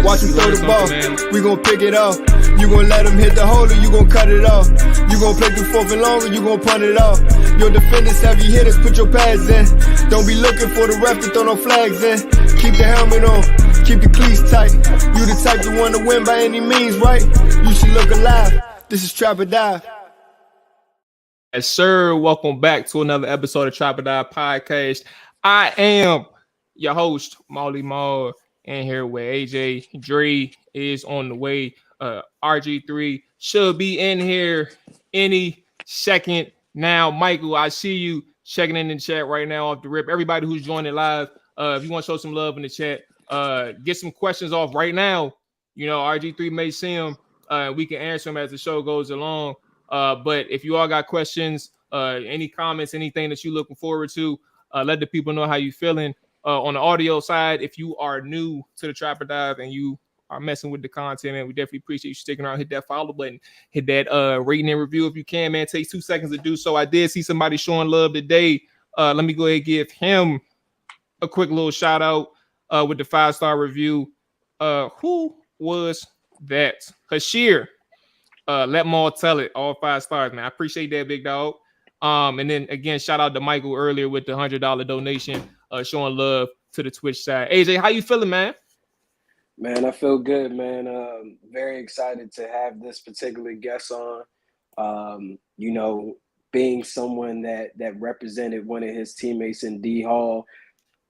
Watch him throw the ball, we gon' pick it off. You gon' let him hit the hole or you gon' cut it off. You gon' play through fourth and long or you gon' punt it off. Your defenders, heavy hitters, put your pads in. Don't be looking for the ref to throw no flags in. Keep the helmet on, keep the cleats tight. You the type to want to win by any means, right? You should look alive. This is Trap or Die. Yes, sir. Welcome back to another episode of Trap or Die Podcast. I am your host, Mual, and here with AJ. Dre is on the way. RG3 should be in here any second now. Michael, I see you checking in the chat right now off the rip. Everybody who's joining live, if you want to show some love in the chat, get some questions off right now. You know, RG3 may see them. We can answer them as the show goes along. But if you all got questions, any comments, anything that you're looking forward to, let the people know how you feeling. On the audio side, if you are new to the Trap or Dive and you are messing with the content, man, we definitely appreciate you sticking around. Hit that follow button, hit that rating and review if you can, man. It takes 2 seconds to do so. I did see somebody showing love today. Let me go ahead and give him a quick little shout out with the 5-star review. Who was that? Hashir. Let Mual tell it. All 5 stars, man. I appreciate that, big dog. And then again, shout out to Michael earlier with the $100 donation, showing love to the Twitch side. AJ, how you feeling, man? Man, I feel good, man. Very excited to have this particular guest on. You know, being someone that represented one of his teammates in D Hall,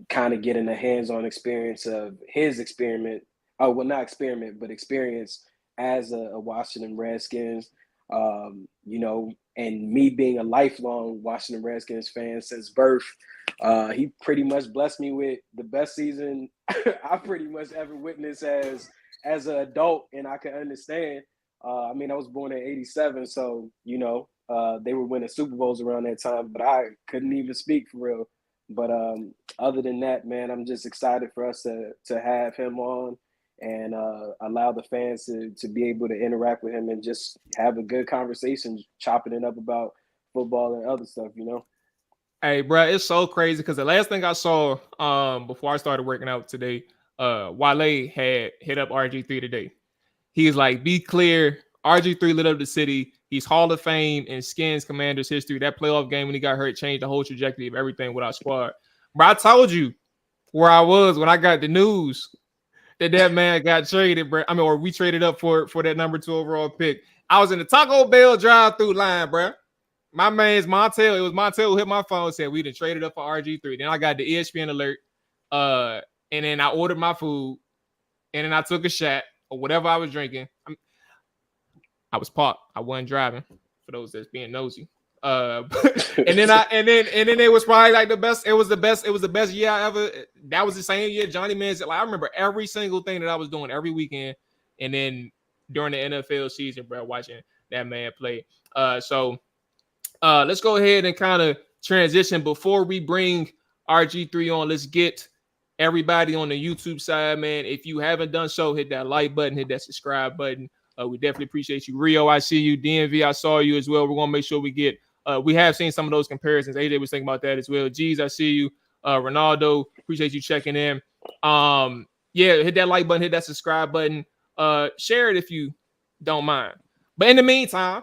kind of getting a hands-on experience of his experiment. Oh, well, not experiment, but experience as a Washington Redskins. You know, and me being a lifelong Washington Redskins fan since birth, he pretty much blessed me with the best season I pretty much ever witnessed as an adult, and I can understand. I mean, I was born in '87, so you know, they were winning Super Bowls around that time, but I couldn't even speak for real. But other than that, man, I'm just excited for us to have him on and allow the fans to be able to interact with him and just have a good conversation, chopping it up about football and other stuff, you know? Hey, bro, it's so crazy because the last thing I saw before I started working out today, Wale had hit up RG3 today. He's like, be clear, RG3 lit up the city. He's Hall of Fame in Skins Commanders history. That playoff game when he got hurt changed the whole trajectory of everything with our squad. Bro, I told you where I was when I got the news that man got traded, bro. I mean, or we traded up for that number 2 overall pick. I was in the Taco Bell drive-through line, bro. My man's Montel. It was Montel who hit my phone and said we done traded up for RG3. Then I got the ESPN alert. And then I ordered my food. And then I took a shot or whatever I was drinking. I was parked. I wasn't driving for those that's being nosy. And then it was probably like the best. It was the best year I ever. That was the same year Johnny Manziel. Like I remember every single thing that I was doing every weekend, and then during the NFL season, bro, watching that man play. So let's go ahead and kind of transition before we bring RG3 on. Let's get everybody on the YouTube side, man. If you haven't done so, hit that like button, hit that subscribe button. We definitely appreciate you. Rio, I see you. DMV, I saw you as well. We're gonna make sure we get. We have seen some of those comparisons. AJ was thinking about that as well. Jeez, I see you. Ronaldo, appreciate you checking in. Yeah, hit that like button, hit that subscribe button. Share it if you don't mind. But in the meantime,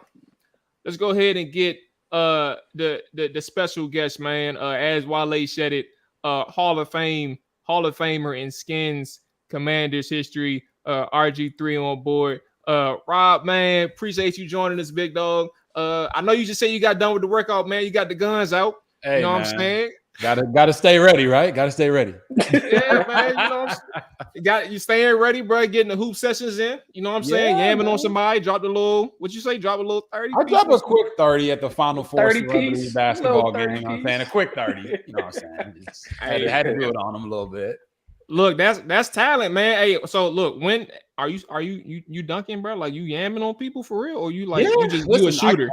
let's go ahead and get the special guest, man. As Wale said it, Hall of Famer in Skins Commanders history. RG3 on board. Rob, man, appreciate you joining us, big dog. I know you just said you got done with the workout, man. You got the guns out. Hey, you know man. what I'm saying? Gotta stay ready, right? Gotta stay ready. Yeah, man. You know what I'm saying? You staying ready, bro. Getting the hoop sessions in. You know what I'm saying? Yamming man. On somebody. Drop a little. What'd you say? Drop a little 30. I drop a quick 30 at the Final Four celebrity basketball game. You know what I'm saying? A quick 30. You know what I'm saying? Had to do it on them a little bit. Look, that's talent, man. Hey, so look, when are you dunking, bro? Like you yamming on people for real, or you like you a shooter?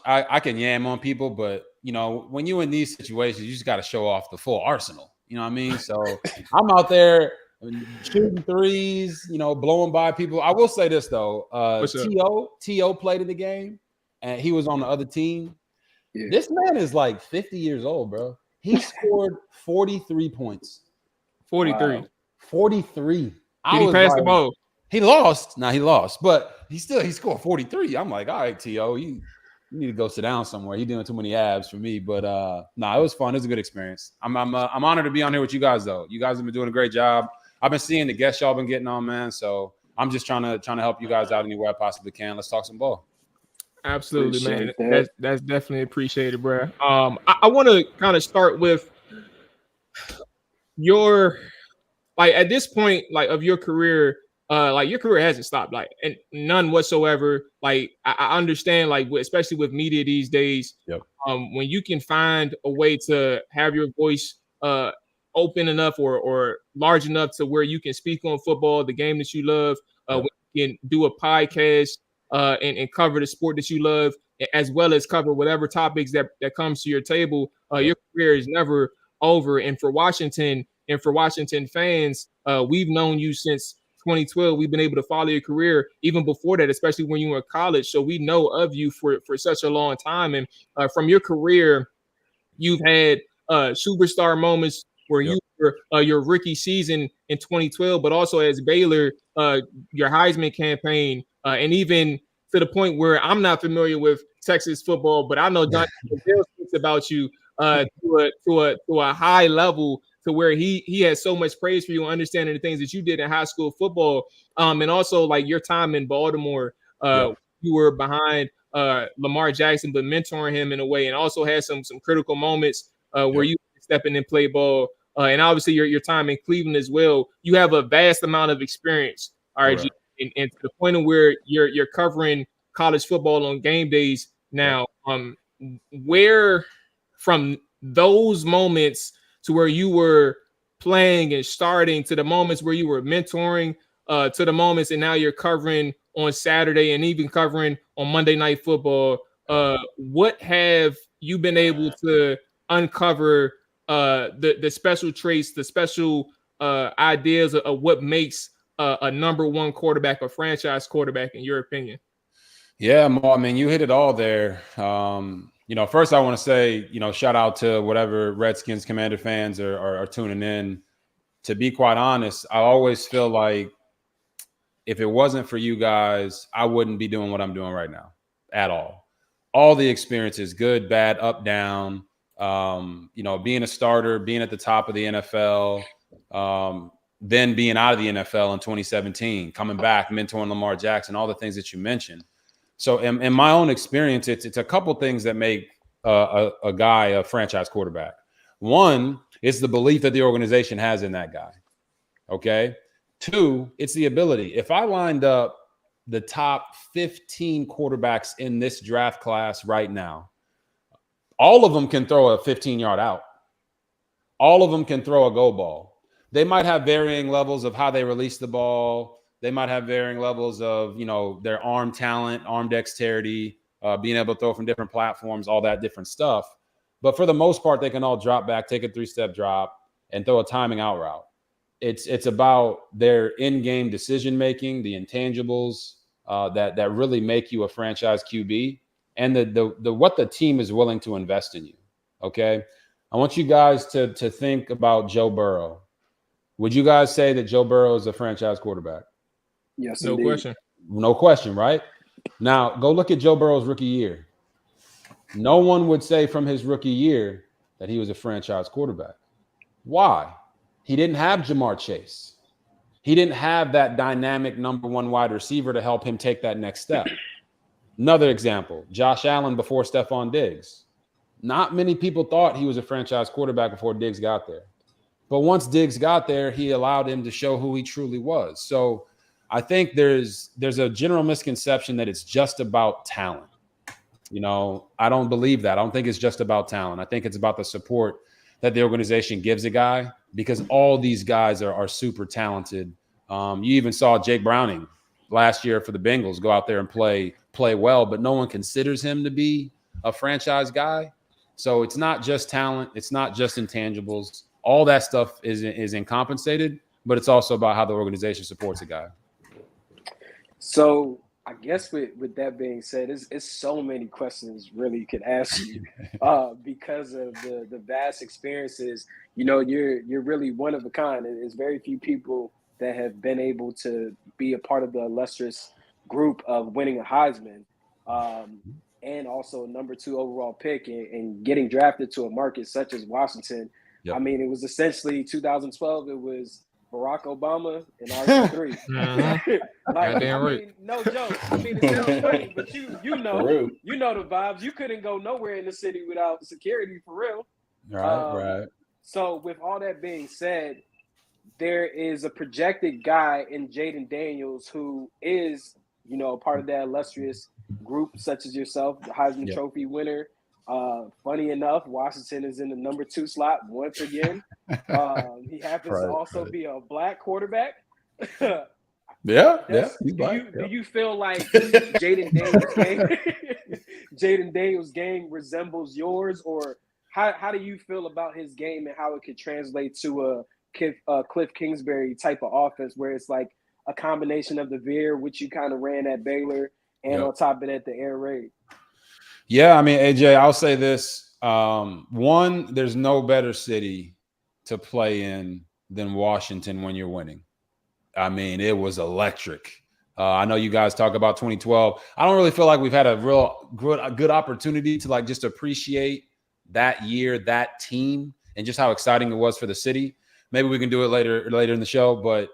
I can yam on people, but you know when you're in these situations, you just got to show off the full arsenal. You know what I mean? So I'm out there shooting threes, you know, blowing by people. I will say this though, T.O. played in the game, and he was on the other team. Yeah. This man is like 50 years old, bro. He scored 43 points. 43. Wow. 43. Did he pass the ball? He lost. Now he lost, but he scored 43. I'm like, all right, T.O., you need to go sit down somewhere. He's doing too many abs for me. But it was fun. It was a good experience. I'm honored to be on here with you guys, though. You guys have been doing a great job. I've been seeing the guests y'all been getting on, man. So I'm just trying to help you guys out anywhere I possibly can. Let's talk some ball. Absolutely, appreciate man. That's definitely appreciated, bro. I want to kind of start with your, like, at this point, like, of your career, like, your career hasn't stopped, like, and none whatsoever. Like, I understand, like, especially with media these days, yep. When you can find a way to have your voice open enough or large enough to where you can speak on football, the game that you love, when you can do a podcast and cover the sport that you love, as well as cover whatever topics that comes to your table, your career is never over. And for Washington fans, we've known you since 2012. We've been able to follow your career even before that, especially when you were in college. So we know of you for such a long time. And from your career, you've had superstar moments where you were your rookie season in 2012, but also as Baylor, your Heisman campaign, and even to the point where I'm not familiar with Texas football, but I know Don speaks about you to a high level, to where he has so much praise for you, understanding the things that you did in high school football, and also like your time in Baltimore. You were behind Lamar Jackson, but mentoring him in a way, and also had some critical moments where you step in and play ball, and obviously your time in Cleveland as well. You have a vast amount of experience, RG, and to the point of where you're covering college football on game days now. Where from those moments to where you were playing and starting, to the moments where you were mentoring, to the moments and now you're covering on Saturday and even covering on Monday Night Football, what have you been able to uncover the special traits, the special ideas of what makes a number one quarterback, a franchise quarterback, in your opinion? Yeah, Mo, I mean, you hit it all there. First I want to say, shout out to whatever Redskins Commander fans are tuning in. To be quite honest, I always feel like if it wasn't for you guys, I wouldn't be doing what I'm doing right now at all. All the experiences, good, bad, up, down, being a starter, being at the top of the NFL, then being out of the NFL in 2017, coming back, mentoring Lamar Jackson, all the things that you mentioned. So in my own experience, it's a couple things that make a guy a franchise quarterback. One, it's the belief that the organization has in that guy. Okay. Two, it's the ability. If I lined up the top 15 quarterbacks in this draft class right now, All of them can throw a 15-yard out. All of them can throw a go ball. They might have varying levels of how they release the ball. They might have varying levels of, their arm talent, arm dexterity, being able to throw from different platforms, all that different stuff. But for the most part, they can all drop back, take a 3-step drop, and throw a timing out route. It's about their in-game decision-making, the intangibles that really make you a franchise QB, and the what the team is willing to invest in you, okay? I want you guys to think about Joe Burrow. Would you guys say that Joe Burrow is a franchise quarterback? Yes, no indeed. question. No question, right? Now, go look at Joe Burrow's rookie year. No one would say from his rookie year that he was a franchise quarterback. Why? He didn't have Jamar Chase. He didn't have that dynamic number one wide receiver to help him take that next step. Another example, Josh Allen before Stephon Diggs. Not many people thought he was a franchise quarterback before Diggs got there. But once Diggs got there, he allowed him to show who he truly was. So I think there's a general misconception that it's just about talent. I don't believe that. I don't think it's just about talent. I think it's about the support that the organization gives a guy, because all these guys are super talented. You even saw Jake Browning last year for the Bengals go out there and play well, but no one considers him to be a franchise guy. So it's not just talent. It's not just intangibles. All that stuff is incompensated, but it's also about how the organization supports a guy. So I guess with that being said, it's so many questions really could ask you because of the vast experiences. You're really one of a kind. There's very few people that have been able to be a part of the illustrious group of winning a Heisman and also a number 2 overall pick and getting drafted to a market such as Washington. Yep. I mean, it was essentially 2012. It was Barack Obama and RG3. No joke. I mean, it sounds funny, but you know the vibes. You couldn't go nowhere in the city without security, for real. Right. So with all that being said, there is a projected guy in Jayden Daniels who is, part of that illustrious group, such as yourself, the Heisman Trophy winner. Funny enough, Washington is in the number 2 slot once again. He happens to also be a black quarterback. Yeah. Do you feel like Jayden Daniels' game resembles yours, or how do you feel about his game and how it could translate to a Cliff Kingsbury type of offense where it's like a combination of the veer, which you kind of ran at Baylor, and on top of that, the air raid? Yeah, I mean, AJ, I'll say this. One, there's no better city to play in than Washington when you're winning. I mean, it was electric. I know you guys talk about 2012. I don't really feel like we've had a real good opportunity to just appreciate that year, that team, and just how exciting it was for the city. Maybe we can do it later in the show, but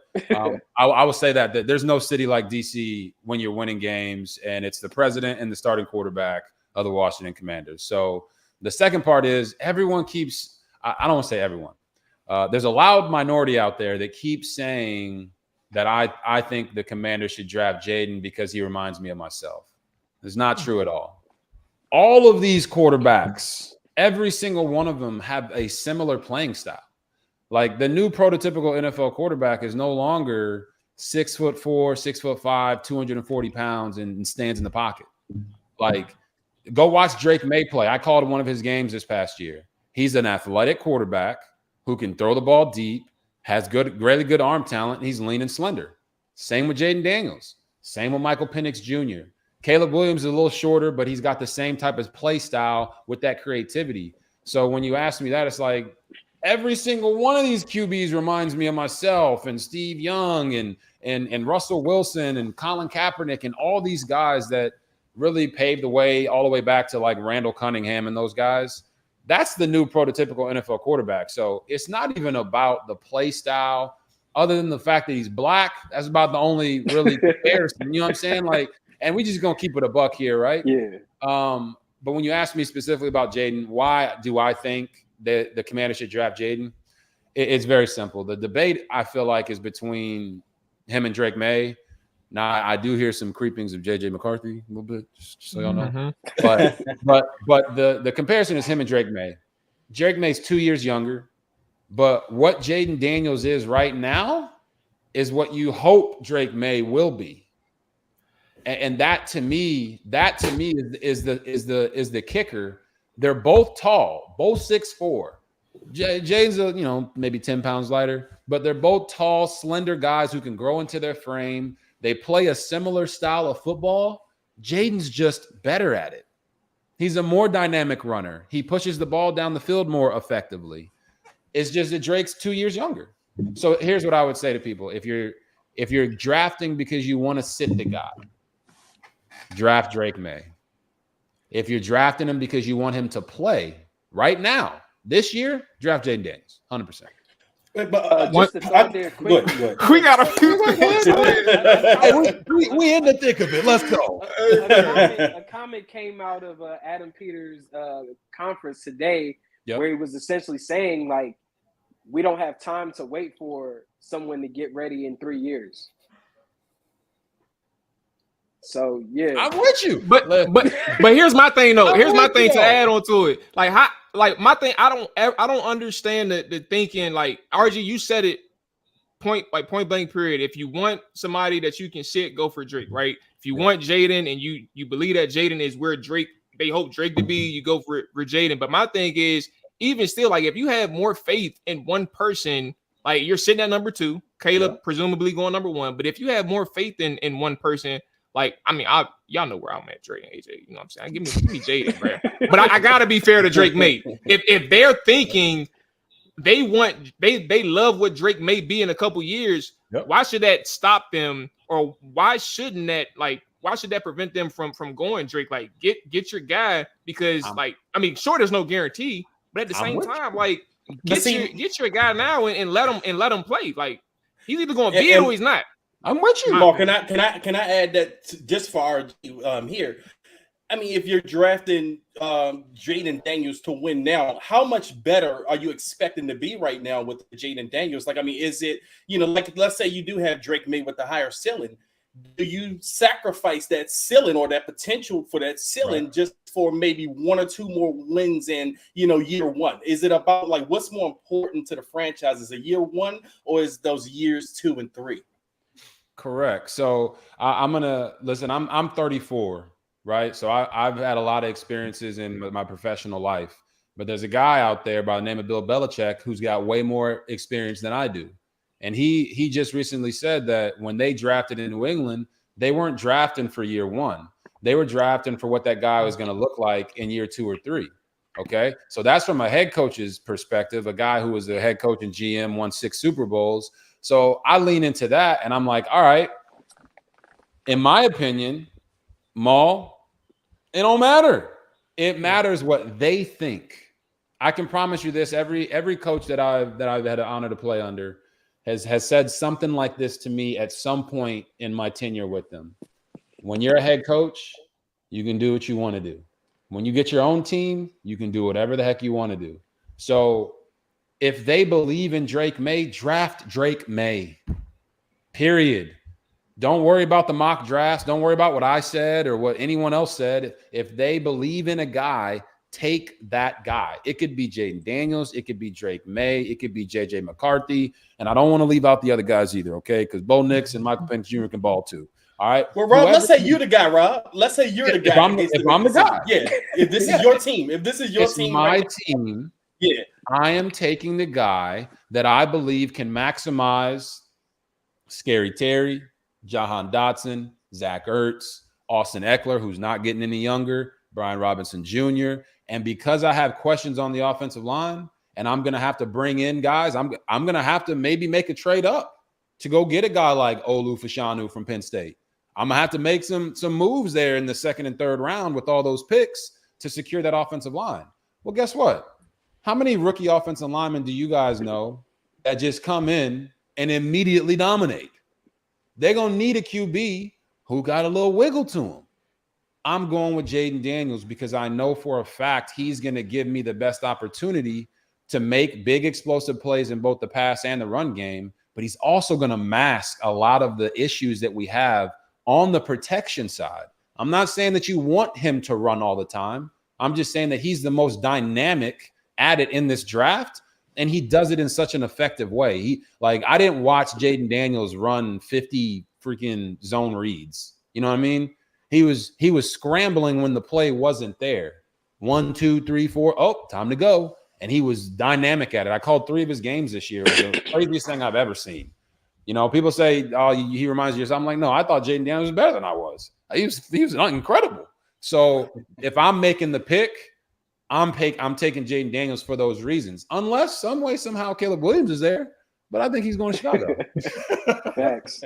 I will say that there's no city like DC when you're winning games, and it's the president and the starting quarterback of the Washington Commanders. So the second part is everyone keeps – I don't want to say everyone. There's a loud minority out there that keeps saying that I think the Commanders should draft Jayden because he reminds me of myself. It's not true at all. All of these quarterbacks, every single one of them have a similar playing style. Like the new prototypical NFL quarterback is no longer 6'4", 6'5", 240 pounds and stands in the pocket. Like go watch Drake May play. I called one of his games this past year. He's an athletic quarterback who can throw the ball deep, has really good arm talent, and he's lean and slender. Same with Jayden Daniels. Same with Michael Penix Jr. Caleb Williams is a little shorter, but he's got the same type of play style with that creativity. So when you ask me that, it's like every single one of these QBs reminds me of myself and Steve Young and Russell Wilson and Colin Kaepernick and all these guys that really paved the way all the way back to like Randall Cunningham and those guys. That's the new prototypical NFL quarterback. So it's not even about the play style other than the fact that he's black. That's about the only really comparison. You know what I'm saying? Like, and we just going to keep it a buck here, right? Yeah. But when you ask me specifically about Jayden, why do I think that the Commanders should draft Jayden? It's very simple. The debate, I feel like, is between him and Drake May, Now I do hear some creepings of JJ McCarthy a little bit, just so y'all know. But the comparison is him and Drake May. Drake May's 2 years younger, but what Jayden Daniels is right now is what you hope Drake May will be. And that to me is the kicker. They're both tall, both 6'4". Jayden's maybe 10 pounds lighter, but they're both tall, slender guys who can grow into their frame. They play a similar style of football. Jayden's just better at it. He's a more dynamic runner. He pushes the ball down the field more effectively. It's just that Drake's 2 years younger. So here's what I would say to people. If you're drafting because you want to sit the guy, draft Drake May. If you're drafting him because you want him to play right now, this year, draft Jayden Daniels, 100%. But just to throw there quick. Go ahead. We got a few. we in the thick of it. Let's go. A comment came out of Adam Peters' conference today where he was essentially saying, like, we don't have time to wait for someone to get ready in 3 years. So yeah, I'm with you. But here's my thing though. Here's my thing to add on to it. My thing, I don't understand the thinking. Like RG, you said it point blank period. If you want somebody that you can sit, go for Drake, right? If you want Jayden and you believe that Jayden is where they hope Drake to be, you go for Jayden. But my thing is, even still, like if you have more faith in one person, like you're sitting at number 2, Caleb presumably going number 1. But if you have more faith in one person, like, I mean, y'all know where I'm at, Dre and AJ. You know what I'm saying? Give me Jayden, bro. But I gotta be fair to Drake May. If they're thinking they love what Drake may be in a couple years, why should that stop them? Or why should that prevent them from going Drake? Like, get your guy, because sure, there's no guarantee, but at the same time, like get your guy now and let him play. Like, he's either going to be it or he's not. I'm with you, Mark. Can I add that just for our here? I mean, if you're drafting Jayden Daniels to win now, how much better are you expecting to be right now with Jayden Daniels? Like, I mean, is it, like, let's say you do have Drake May with the higher ceiling. Do you sacrifice that ceiling or that potential for that ceiling just for maybe 1 or 2 more wins in, year one? Is it about, like, what's more important to the franchise? Is it year 1 or is those years 2 and 3? Correct. So I'm gonna listen. I'm 34, right? So I've had a lot of experiences in my professional life, but there's a guy out there by the name of Bill Belichick who's got way more experience than I do, and he just recently said that when they drafted in New England, they weren't drafting for year 1. They were drafting for what that guy was going to look like in year 2 or 3. Okay, so that's from a head coach's perspective, a guy who was the head coach and GM, won 6 Super Bowls. So I lean into that, and I'm like, all right, in my opinion, Mual, it don't matter. It matters what they think. I can promise you this: every coach that I've had the honor to play under has said something like this to me at some point in my tenure with them. When you're a head coach, you can do what you want to do. When you get your own team, you can do whatever the heck you want to do. So if they believe in Drake May, draft Drake May, period. Don't worry about the mock drafts. Don't worry about what I said or what anyone else said. If they believe in a guy, take that guy. It could be Jayden Daniels. It could be Drake May. It could be JJ McCarthy. And I don't want to leave out the other guys either, okay? Because Bo Nix and Michael Penix Jr. can ball too. All right. Well, Rob, let's say you're the guy, Rob. Let's say you're the guy. If I'm the guy. Yeah. If this is your team. If this is your team. My team. Yeah. I am taking the guy that I believe can maximize Scary Terry, Jahan Dotson, Zach Ertz, Austin Eckler, who's not getting any younger, Brian Robinson Jr. And because I have questions on the offensive line and I'm going to have to bring in guys, I'm going to have to maybe make a trade up to go get a guy like Olu Fashanu from Penn State. I'm going to have to make some moves there in the 2nd and 3rd round with all those picks to secure that offensive line. Well, guess what? How many rookie offensive linemen do you guys know that just come in and immediately dominate? They're going to need a QB who got a little wiggle to him. I'm going with Jayden Daniels because I know for a fact he's going to give me the best opportunity to make big explosive plays in both the pass and the run game, but he's also going to mask a lot of the issues that we have on the protection side. I'm not saying that you want him to run all the time. I'm just saying that he's the most dynamic at it in this draft, and he does it in such an effective way. I didn't watch Jayden Daniels run 50 freaking zone reads. You know what I mean? He was scrambling when the play wasn't there. 1, 2, 3, 4. Oh, time to go. And he was dynamic at it. I called 3 of his games this year. It was the craziest thing I've ever seen. You know, people say, "Oh, he reminds you of something." I'm like, no, I thought Jayden Daniels was better than I was. He was incredible. So if I'm making the pick, I'm taking Jayden Daniels for those reasons. Unless some way, somehow Caleb Williams is there. But I think he's going to Chicago. Facts.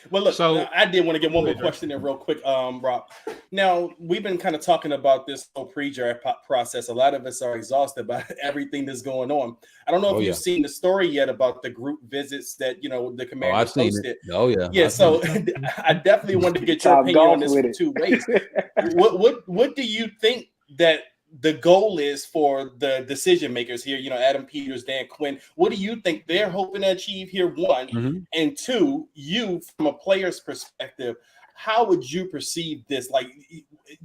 Well, look, so I did want to get one more question in real quick, Rob. Now, we've been kind of talking about this whole pre-draft process. A lot of us are exhausted by everything that's going on. I don't know if you've seen the story yet about the group visits that, the Commanders hosted. Oh, yeah. Yeah, so I definitely wanted to get your opinion on this from 2 ways. What do you think that the goal is for the decision makers here, Adam Peters, Dan Quinn? What do you think they're hoping to achieve here? 1, and 2, you from a player's perspective, how would you perceive this? Like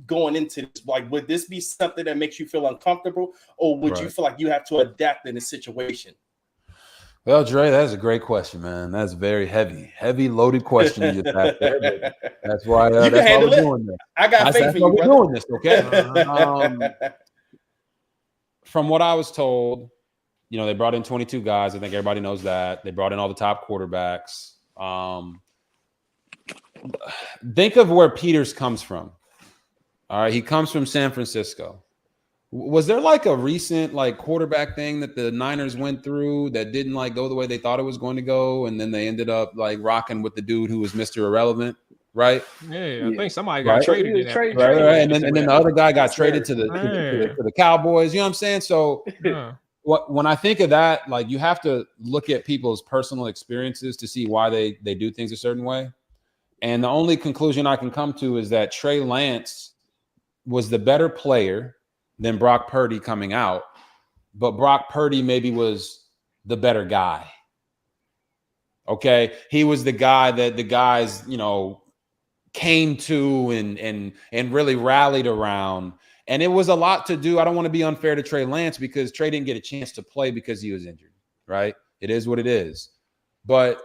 going into this, would this be something that makes you feel uncomfortable, or would you feel like you have to adapt in this situation? Well, Dre, that's a great question, man. That's a very heavy loaded question you just asked there. That's why we're doing this. I got faith in you, brother. We're doing this, okay? From what I was told, they brought in 22 guys. I think everybody knows that. They brought in all the top quarterbacks. Think of where Peters comes from. All right, he comes from San Francisco. Was there a recent quarterback thing that the Niners went through that didn't go the way they thought it was going to go, and then they ended up rocking with the dude who was Mr. Irrelevant, right? Yeah, I think somebody got traded. Right. And then the other guy got traded to the Cowboys. You know what I'm saying? So when I think of that, you have to look at people's personal experiences to see why they do things a certain way. And the only conclusion I can come to is that Trey Lance was the better player than Brock Purdy coming out, but Brock Purdy maybe was the better guy. Okay, he was the guy that the guys, came to and really rallied around, and it was a lot to do. I don't want to be unfair to Trey Lance because Trey didn't get a chance to play because he was injured. Right? It is what it is. But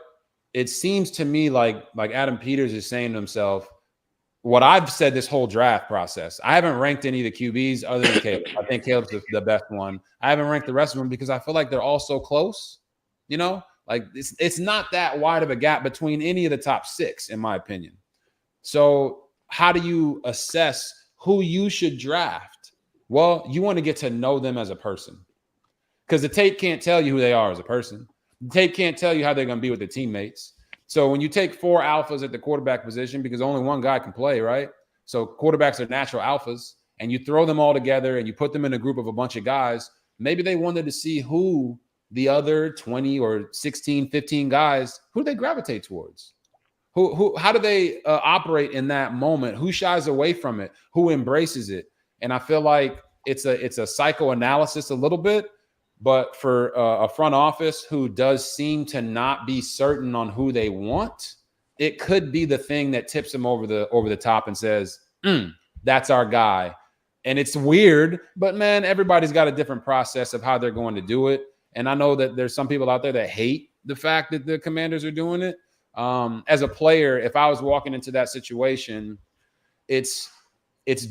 it seems to me like Adam Peters is saying to himself, what I've said this whole draft process, I haven't ranked any of the QBs other than Caleb. I think Caleb's the best one. I haven't ranked the rest of them because I feel like they're all so close. It's not that wide of a gap between any of the top 6, in my opinion. So how do you assess who you should draft? Well, you want to get to know them as a person, because the tape can't tell you who they are as a person. The tape can't tell you how they're going to be with their teammates. So when you take 4 alphas at the quarterback position, because only one guy can play, right? So quarterbacks are natural alphas, and you throw them all together and you put them in a group of a bunch of guys, maybe they wanted to see who the other 20 or 16, 15 guys, who they gravitate towards. How do they operate in that moment? Who shies away from it? Who embraces it? And I feel like it's a psychoanalysis a little bit. But for a front office who does seem to not be certain on who they want, it could be the thing that tips them over the top and says, that's our guy. And it's weird, but man, everybody's got a different process of how they're going to do it. And I know that there's some people out there that hate the fact that the Commanders are doing it. As a player, if I was walking into that situation, it's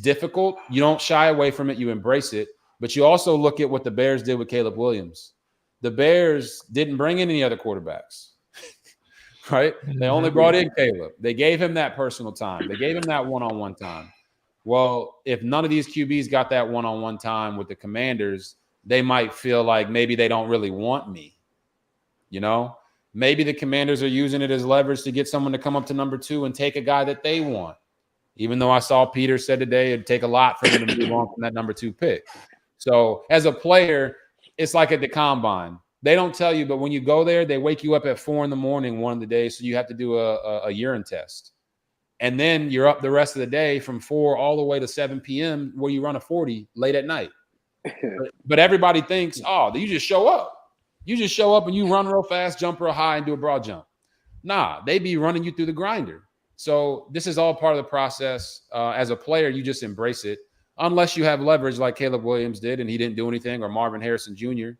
difficult. You don't shy away from it. You embrace it. But you also look at what the Bears did with Caleb Williams. The Bears didn't bring in any other quarterbacks, right? They only brought in Caleb. They gave him that personal time. They gave him that one-on-one time. Well, if none of these QBs got that one-on-one time with the Commanders, they might feel like maybe they don't really want me. Maybe the Commanders are using it as leverage to get someone to come up to number 2 and take a guy that they want. Even though I saw Peter said today it'd take a lot for him to move on from that number 2 pick. So as a player, it's like at the combine. They don't tell you, but when you go there, they wake you up at 4 a.m. one of the days, so you have to do a urine test. And then you're up the rest of the day from 4 all the way to 7 p.m. where you run a 40 late at night. But everybody thinks, you just show up. You just show up and you run real fast, jump real high, and do a broad jump. Nah, they be running you through the grinder. So this is all part of the process. As a player, you just embrace it, unless you have leverage like Caleb Williams did and he didn't do anything, or Marvin Harrison Jr.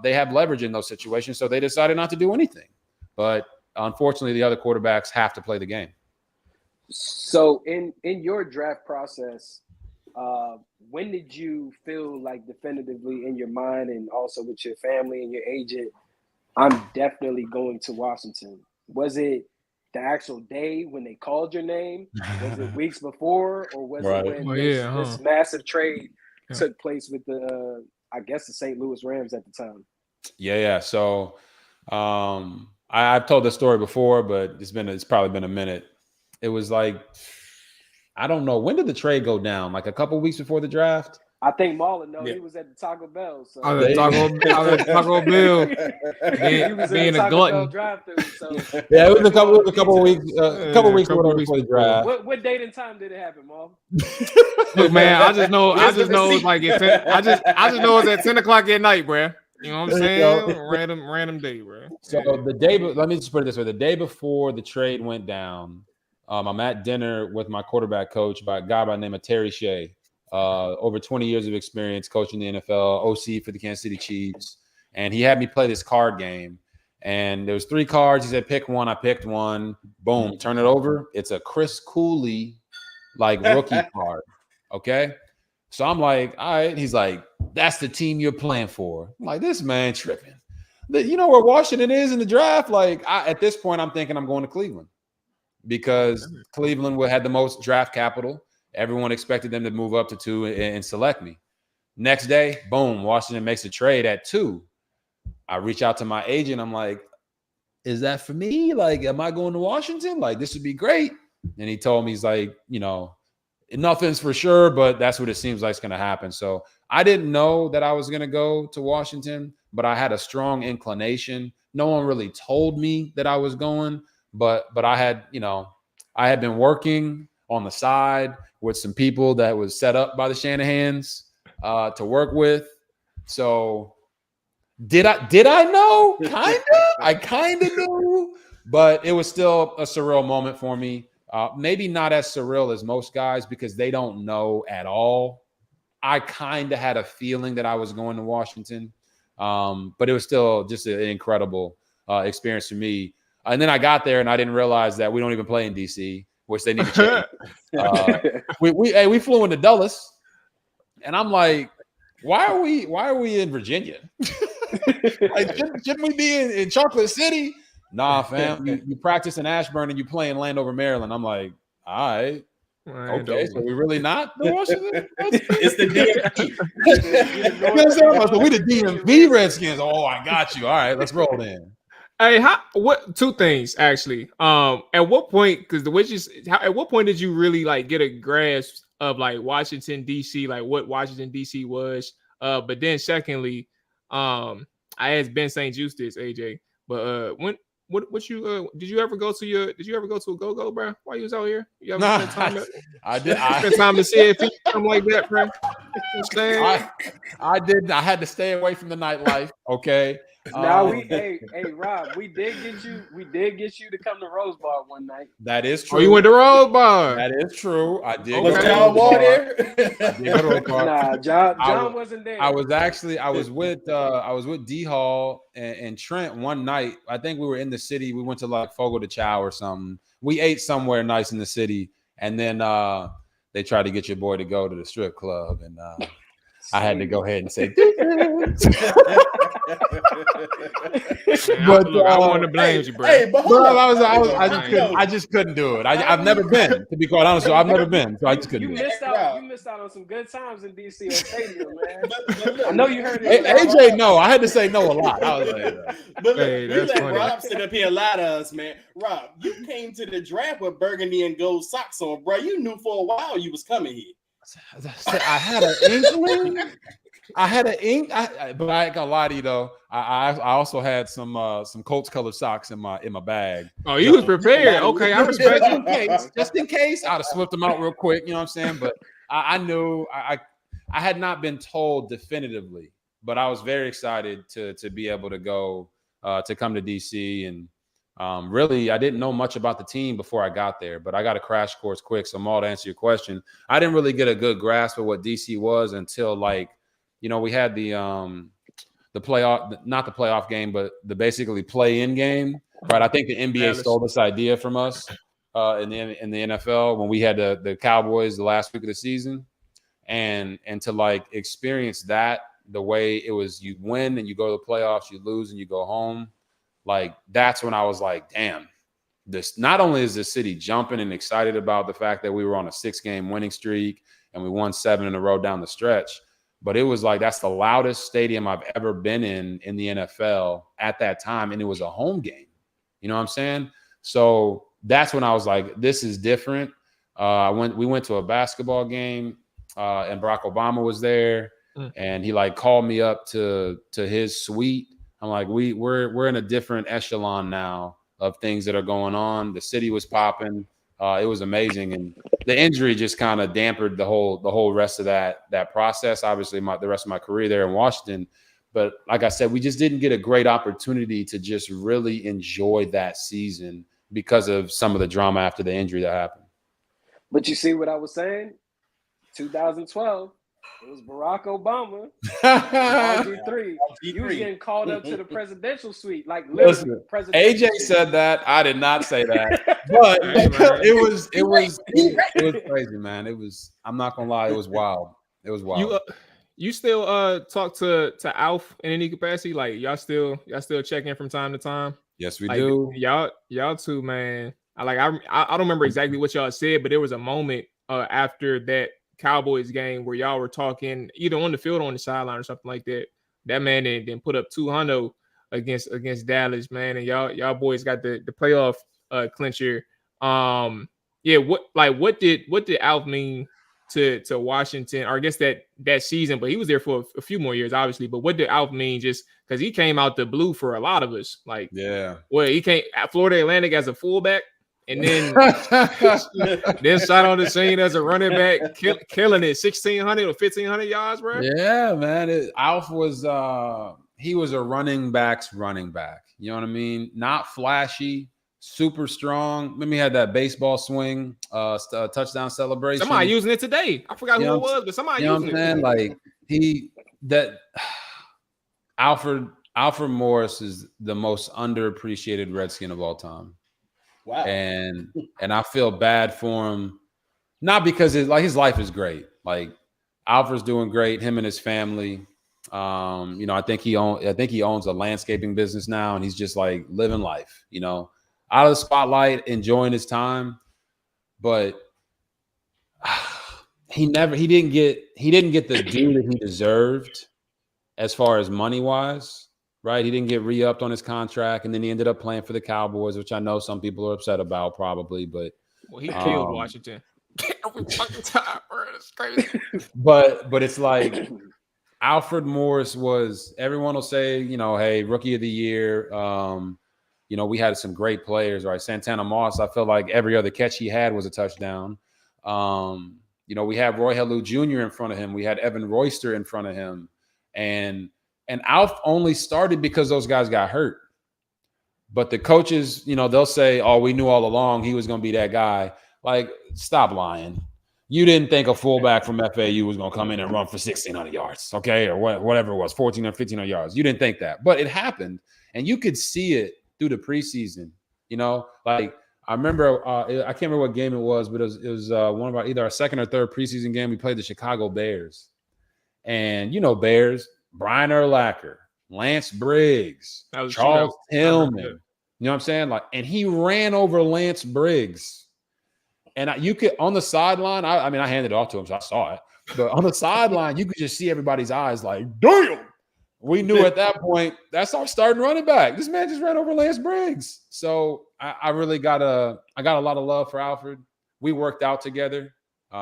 They have leverage in those situations, so they decided not to do anything. But unfortunately, the other quarterbacks have to play the game. So in your draft process, when did you feel like definitively in your mind and also with your family and your agent, I'm definitely going to Washington? Was it the actual day when they called your name? Was it weeks before, or was it when this massive trade took place with the St. Louis Rams at the time? Yeah. So I've told this story before, but it's probably been a minute. It was like, I don't know, when did the trade go down? Like a couple weeks before the draft? I think Mual he was at the Taco Bell. So Taco Bell. Being a glutton. Yeah, it was a couple weeks before the draft. What date and time did it happen, Mual? Look, man, I just know it's like I just know it's at 10 o'clock at night, bro. You know what I'm saying? Random day, bro. So let me just put it this way: the day before the trade went down, I'm at dinner with my quarterback coach, by a guy by the name of Terry Shea. Over 20 years of experience coaching the NFL, OC for the Kansas City Chiefs. And he had me play this card game. And there was 3 cards. He said, pick one. I picked one. Boom. Turn it over. It's a Chris Cooley, rookie card. Okay. So I'm like, all right. He's like, that's the team you're playing for. I'm like, this man tripping. You know where Washington is in the draft? At this point, I'm thinking I'm going to Cleveland, because Cleveland had the most draft capital. Everyone expected them to move up to 2 and select me. Next day, boom, Washington makes a trade at 2. I reach out to my agent. I'm like, is that for me? Am I going to Washington? This would be great. And he told me, he's like, nothing's for sure, but that's what it seems like is going to happen. So I didn't know that I was going to go to Washington, but I had a strong inclination. No one really told me that I was going, but I had been working on the side with some people that was set up by the Shanahans to work with. So did I know? Kind of. I kind of knew, but it was still a surreal moment for me. Maybe not as surreal as most guys, because they don't know at all. I kind of had a feeling that I was going to Washington, but it was still just an incredible experience for me. And then I got there and I didn't realize that we don't even play in DC, which they need to change. We flew into Dulles, and I'm like, why are we in Virginia? Shouldn't we be in Chocolate City? Nah, fam. You practice in Ashburn and you play in Landover, Maryland. I'm like, all right. Okay, so we really not the Washington? It's the DMV. So we the DMV Redskins. Oh, I got you. All right, let's roll then. Hey, two things actually. At what point, at what point did you really get a grasp of Washington DC, what Washington DC was? But then secondly, I asked Ben St. Just this, AJ, but did you ever go to a go-go, bro? While you was out here? You ever spend time I did. Spend time to see if something like that, bro. I did. I had to stay away from the nightlife. Okay. Now Rob, we did get you to come to Rose Bar one night. That is true. Oh, you went to Rose Bar. That is true. I did. Was John Wall there? Nah, John wasn't there. I was with D Hall and Trent one night. I think we were in the city. We went to Fogo de Chao or something. We ate somewhere nice in the city, and then they tried to get your boy to go to the strip club, and I had to go ahead and say, but I want to blame you, bro. Hey, but I just couldn't do it. I've never been, to be quite honest. So I've never been, so I just couldn't. You missed out on some good times in DC or Stadium, man. I know you heard it. AJ, no, I had to say no a lot. I was like, but look, we let Rob sit up here and lie to us, man. Rob, you came to the draft with burgundy and gold socks on, bro. You knew for a while you was coming here. I had an inkling. But I ain't gonna lie to you though. I also had some Colts colored socks in my bag. Oh, you was prepared. Okay, I respect you. Just in case, I'd have slipped them out real quick. You know what I'm saying? But I knew I had not been told definitively, but I was very excited to be able to go to come to DC and Really, I didn't know much about the team before I got there, but I got a crash course quick. So, Maul, to answer your question, I didn't really get a good grasp of what DC was until, like, we had the playoff, not the playoff game, but the basically play-in game, right? I think the NBA stole this idea from us in the NFL when we had the Cowboys the last week of the season, and to like experience that the way it was, you win and you go to the playoffs, you lose and you go home. Like, that's when I was like, damn, this not only is the city jumping and excited about the fact that we were on a 6-game winning streak and we won 7 in a row down the stretch, but it was like, that's the loudest stadium I've ever been in the NFL at that time. And it was a home game. You know what I'm saying? So that's when I was like, this is different. We went to a basketball game and Barack Obama was there and he like called me up to his suite. I'm like, we're in a different echelon now of things that are going on. The city was popping. It was amazing, and the injury just kind of dampened the whole rest of that process. Obviously, the rest of my career there in Washington, but like I said, we just didn't get a great opportunity to just really enjoy that season because of some of the drama after the injury that happened. But you see what I was saying? 2012. It was Barack Obama, RG3. You was getting called up to the presidential suite, like literally. AJ said that. I did not say that, but it was crazy, man. It was. I'm not gonna lie. It was wild. It was wild. You still talk to Alf in any capacity? Like y'all still check in from time to time? Yes, we do. Y'all too, man. I don't remember exactly what y'all said, but there was a moment after that Cowboys game where y'all were talking either on the field or on the sideline or something like that. That man then put up 200 against Dallas, man, and y'all boys got the playoff clincher. What did Alf mean to Washington, or I guess that season? But he was there for a few more years, obviously. But what did Alf mean? Just because he came out the blue for a lot of us, like he came at Florida Atlantic as a fullback. And then shot on the scene as a running back, killing it, 1,600 or 1,500 yards, bro. Yeah, man. Alf was he was a running back's running back. You know what I mean? Not flashy, super strong. Maybe he had that baseball swing, touchdown celebration. Somebody using it today. I forgot who it was, but somebody using it. Man, like Alfred Morris is the most underappreciated Redskin of all time. Wow. And I feel bad for him, not because his life is great. Like Alfred's doing great, him and his family. I think he owns a landscaping business now, and he's just like living life, out of the spotlight, enjoying his time. But he didn't get the due that he deserved as far as money wise. Right, he didn't get re-upped on his contract, and then he ended up playing for the Cowboys, which I know some people are upset about, probably. But he killed Washington every fucking time, bro. It's crazy. But it's like Alfred Morris was. Everyone will say, hey, rookie of the year. We had some great players, right? Santana Moss. I feel like every other catch he had was a touchdown. We had Roy Helu Jr. in front of him. We had Evan Royster in front of him, And Alf only started because those guys got hurt. But the coaches, they'll say, oh, we knew all along he was going to be that guy. Like, stop lying. You didn't think a fullback from FAU was going to come in and run for 1,600 yards, okay? Or whatever it was, 1,400 or 1,500 yards. You didn't think that. But it happened. And you could see it through the preseason. Like I remember, I can't remember what game it was, but it was one of either our second or third preseason game. We played the Chicago Bears. And, Bears – Brian Urlacher, Lance Briggs, Charles Tillman. You know what I'm saying? And he ran over Lance Briggs. And you could, on the sideline, I handed it off to him, so I saw it. But on the sideline, you could just see everybody's eyes like, damn. We knew at that point, that's our starting running back. This man just ran over Lance Briggs. So I really got a lot of love for Alfred. We worked out together.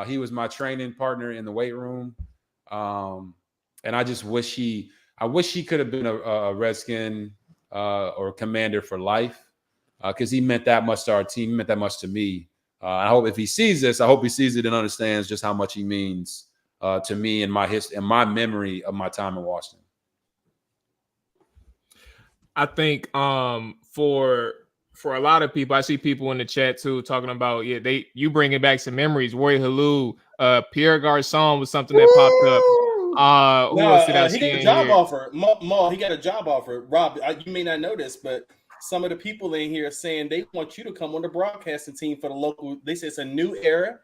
He was my training partner in the weight room. And I just wish he could have been a Redskin or a Commander for life because he meant that much to our team. He meant that much to me. I hope if he sees this, I hope he sees it and understands just how much he means to me and my history and my memory of my time in Washington. I think for for a lot of people, I see people in the chat too talking about you bringing back some memories. Roy Halou, Pierre Garçon was something that popped up. Who else did I he see got a in job here? offer. Maul, he got a job offer. Rob, you may not know this, but some of the people in here are saying they want you to come on the broadcasting team for the local. They say it's a new era.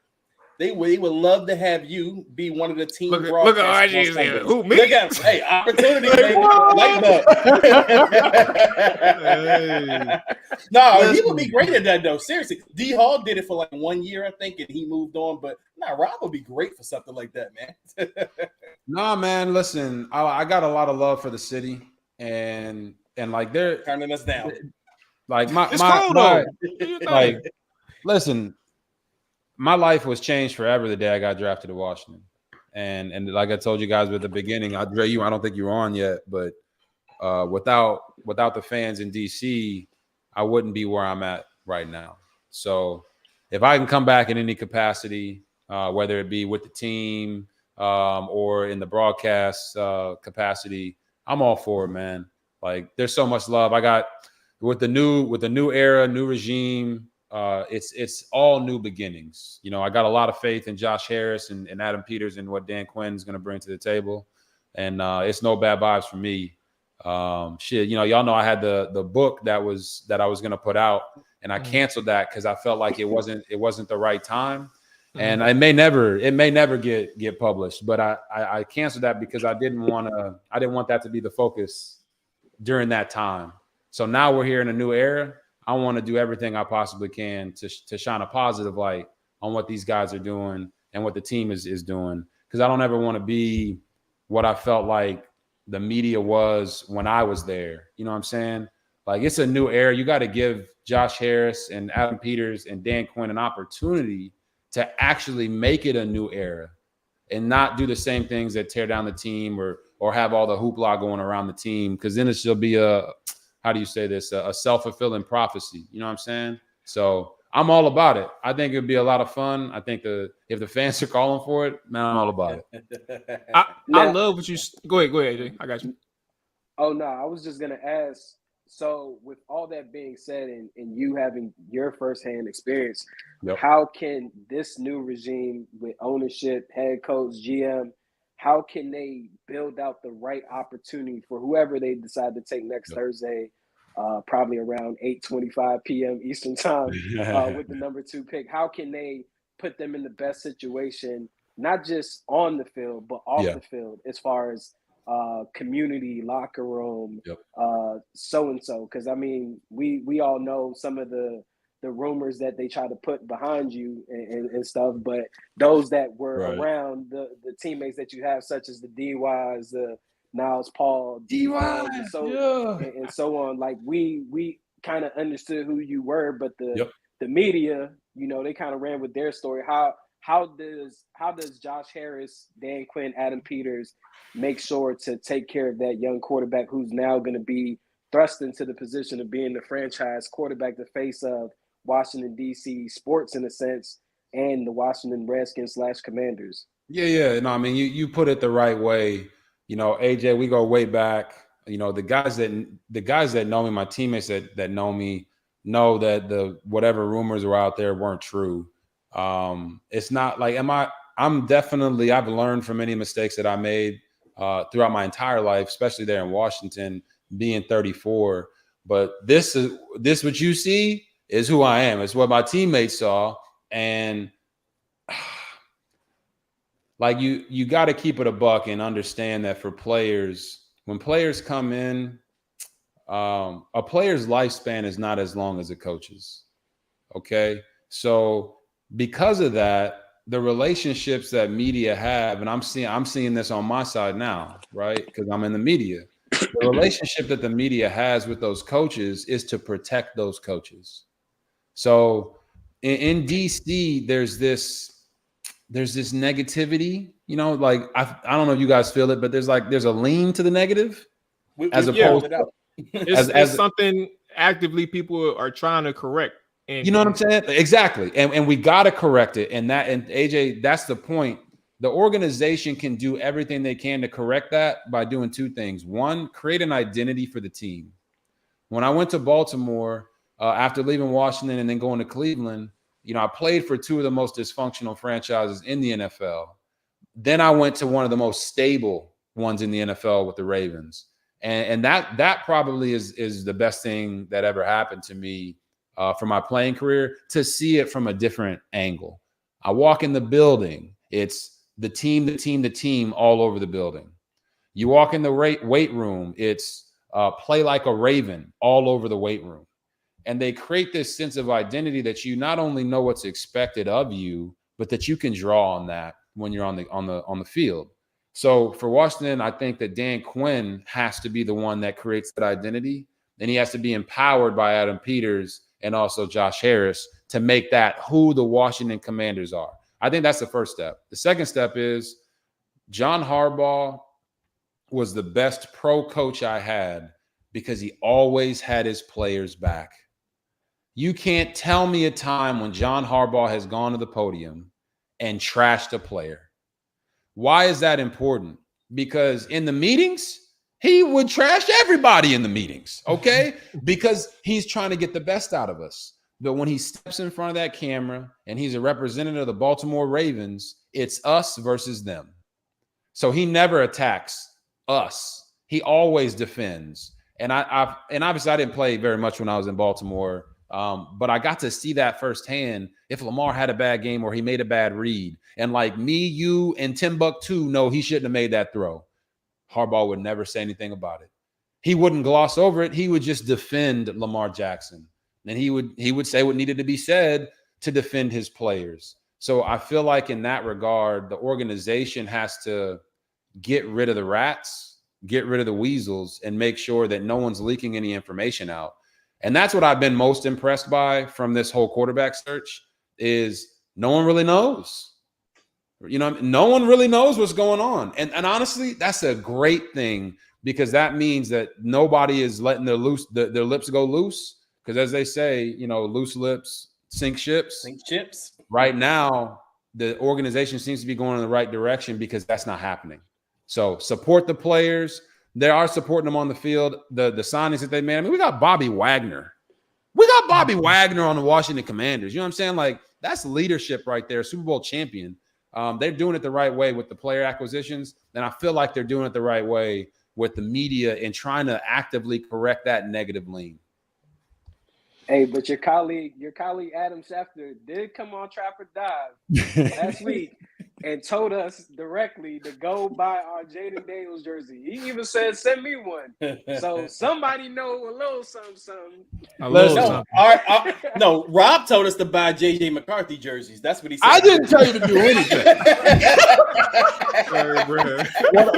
They would love to have you be one of the team broadcasters. Look at RG. Who, me? Look at, hey, opportunity, baby. Lighten up. No, he would be great at that, though. Seriously. D Hall did it for like 1 year, I think, and he moved on. But Rob would be great for something like that, man. Nah, man, listen, I got a lot of love for the city, and like they're turning us down. Like like, listen, my life was changed forever the day I got drafted to Washington. And like I told you guys at the beginning, Dre, I don't think you were on yet, but without the fans in DC, I wouldn't be where I'm at right now. So if I can come back in any capacity, whether it be with the team or in the broadcast capacity, I'm all for it, man. Like there's so much love. I got with the new era, new regime. It's all new beginnings. You know, I got a lot of faith in Josh Harris and Adam Peters and what Dan Quinn is going to bring to the table. And it's no bad vibes for me. You know, y'all know I had the book that I was going to put out, and I canceled that because I felt like it wasn't the right time. And it may never get published, but I canceled that because I didn't want that to be the focus during that time. So now we're here in a new era. I want to do everything I possibly can to shine a positive light on what these guys are doing and what the team is doing. Because I don't ever want to be what I felt like the media was when I was there. You know what I'm saying? Like it's a new era. You got to give Josh Harris and Adam Peters and Dan Quinn an opportunity to actually make it a new era and not do the same things that tear down the team or have all the hoopla going around the team. Because then it should be how do you say this? A self-fulfilling prophecy. You know what I'm saying? So I'm all about it. I think it'd be a lot of fun. I think if the fans are calling for it, man, I'm all about it. I love what you go ahead, AJ. I got you. Oh no, I was just gonna ask. So with all that being said and you having your firsthand experience, how can this new regime with ownership, head coach, GM, how can they build out the right opportunity for whoever they decide to take next Thursday, probably around 8:25 p.m. Eastern time with the number 2 pick? How can they put them in the best situation, not just on the field, but off the field as far as community, locker room, so-and-so? Because, I mean, we all know some of the rumors that they try to put behind you and stuff, but those that were around the teammates that you have, such as the DYs, the Niles Paul, DY, and so on, like we kind of understood who you were, but the media, you know, they kind of ran with their story. How does Josh Harris, Dan Quinn, Adam Peters make sure to take care of that young quarterback who's now going to be thrust into the position of being the franchise quarterback, the face of Washington, D.C. sports in a sense, and the Washington Redskins / Commanders? Yeah. No, I mean, you put it the right way. You know, AJ, we go way back. You know, the guys that know me, my teammates that know me, know that the whatever rumors were out there weren't true. It's not like I've learned from any mistakes that I made throughout my entire life, especially there in Washington, being 34. But this what you see is who I am. It's what my teammates saw. And like you got to keep it a buck and understand that for players, when players come in, a player's lifespan is not as long as a coach's. Okay. So because of that, the relationships that media have, and I'm seeing this on my side now, right? Because I'm in the media. The relationship that the media has with those coaches is to protect those coaches. So in DC, there's this negativity, you know, like I don't know if you guys feel it, but there's a lean to the negative it's something actively people are trying to correct. And you know what I'm saying? Exactly. And we got to correct it. And AJ, that's the point. The organization can do everything they can to correct that by doing two things. One, create an identity for the team. When I went to Baltimore, after leaving Washington and then going to Cleveland, I played for two of the most dysfunctional franchises in the NFL. Then I went to one of the most stable ones in the NFL with the Ravens. And that probably is the best thing that ever happened to me for my playing career, to see it from a different angle. I walk in the building, it's the team all over the building. You walk in the weight room, it's play like a Raven all over the weight room. And they create this sense of identity that you not only know what's expected of you, but that you can draw on that when you're on the field. So for Washington, I think that Dan Quinn has to be the one that creates that identity, and he has to be empowered by Adam Peters and also Josh Harris to make that who the Washington Commanders are. I think that's the first step. The second step is John Harbaugh was the best pro coach I had because he always had his players back. You can't tell me a time when John Harbaugh has gone to the podium and trashed a player. Why is that important? Because in the meetings, he would trash everybody in the meetings, okay? Because he's trying to get the best out of us. But when he steps in front of that camera and he's a representative of the Baltimore Ravens, it's us versus them. So he never attacks us. He always defends. And obviously I didn't play very much when I was in Baltimore, but I got to see that firsthand. If Lamar had a bad game or he made a bad read, and like me, you, and Timbuktu know he shouldn't have made that throw, Harbaugh would never say anything about it. He wouldn't gloss over it. He would just defend Lamar Jackson. And he would say what needed to be said to defend his players. So I feel like in that regard, the organization has to get rid of the rats, get rid of the weasels, and make sure that no one's leaking any information out. And that's what I've been most impressed by from this whole quarterback search is no one really knows. No one really knows what's going on. And honestly, that's a great thing, because that means that nobody is letting their lips go loose. Because as they say, loose lips sink ships. Sink ships. Right now, the organization seems to be going in the right direction because that's not happening. So support the players. They are supporting them on the field. The signings that they made. I mean, we got Bobby Wagner. We got Bobby Wagner on the Washington Commanders. You know what I'm saying? Like, that's leadership right there. Super Bowl champion. They're doing it the right way with the player acquisitions. And I feel like they're doing it the right way with the media and trying to actively correct that negative lean. Hey, but your colleague Adam Schefter did come on Trap or Dive last week and told us directly to go buy our Jayden Daniels jersey. He even said, "Send me one." So somebody know a little something. No, Rob told us to buy JJ McCarthy jerseys. That's what he said. I didn't tell you to do anything.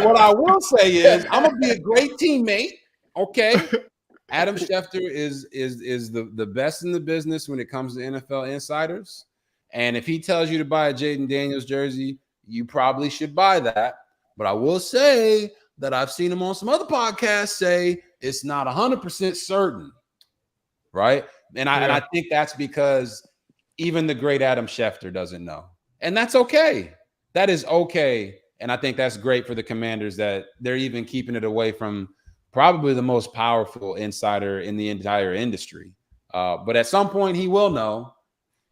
What I will say is, I'm gonna be a great teammate. Okay. Adam Schefter is the best in the business when it comes to NFL insiders. And if he tells you to buy a Jayden Daniels jersey, you probably should buy that. But I will say that I've seen him on some other podcasts say it's not 100% certain, right? And I think that's because even the great Adam Schefter doesn't know. And that's okay. That is okay. And I think that's great for the Commanders that they're even keeping it away from probably the most powerful insider in the entire industry. But at some point he will know.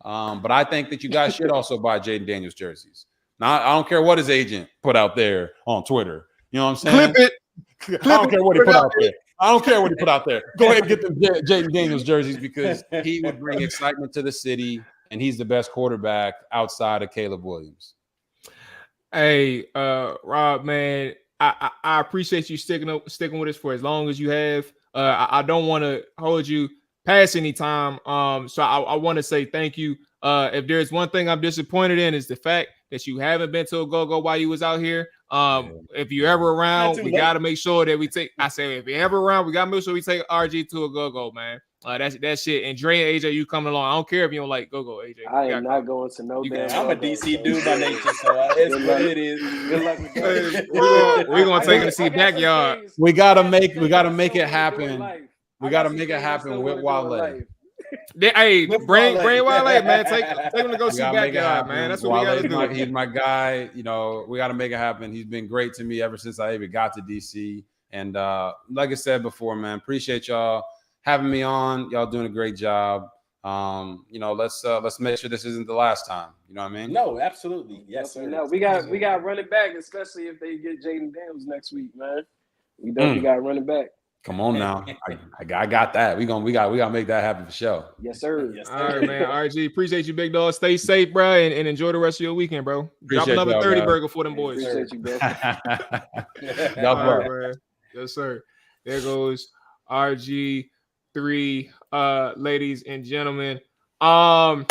But I think that you guys should also buy Jayden Daniels jerseys. Now, I don't care what his agent put out there on Twitter. You know what I'm saying? Clip it. I don't care what he put out there. I don't care what he put out there. Go ahead and get them Jayden Daniels jerseys, because he would bring excitement to the city, and he's the best quarterback outside of Caleb Williams. Hey, Rob, man, I appreciate you sticking with us for as long as you have. I don't want to hold you past any time. So I want to say thank you. If there's one thing I'm disappointed in, is the fact that you haven't been to a go-go while you was out here. If you're ever around, we got to make sure that we take. I say, if you're ever around, we got to make sure we take RG to a go-go, man. That's shit. And Dre and AJ, you coming along. I don't care if you don't like go-go, AJ. I am not going to no damn. I'm a DC dude by nature, so it's what it is. Good luck with that. We're gonna take it to see backyard. We gotta make it happen. We gotta make it happen with Wale. Hey, bring Wale, man. Take him to go see backyard, man. That's what we gotta do. He's my guy. We gotta make it happen. He's been great to me ever since I even got to DC. And like I said before, man, appreciate y'all having me on. Y'all doing a great job. Let's make sure this isn't the last time. You know what I mean? No, absolutely. Yes, sir. No, we got running back, especially if they get Jayden Daniels next week, man. We definitely got running back. Come on now. I got that. We gotta make that happen for sure. Yes, sir. Yes, All right, man. RG, appreciate you, big dog. Stay safe, bro, and enjoy the rest of your weekend, bro. Drop another 30 burger for them boys. Appreciate you, bro. All right, man. Yes, sir. There goes RG3, ladies and gentlemen. Boom.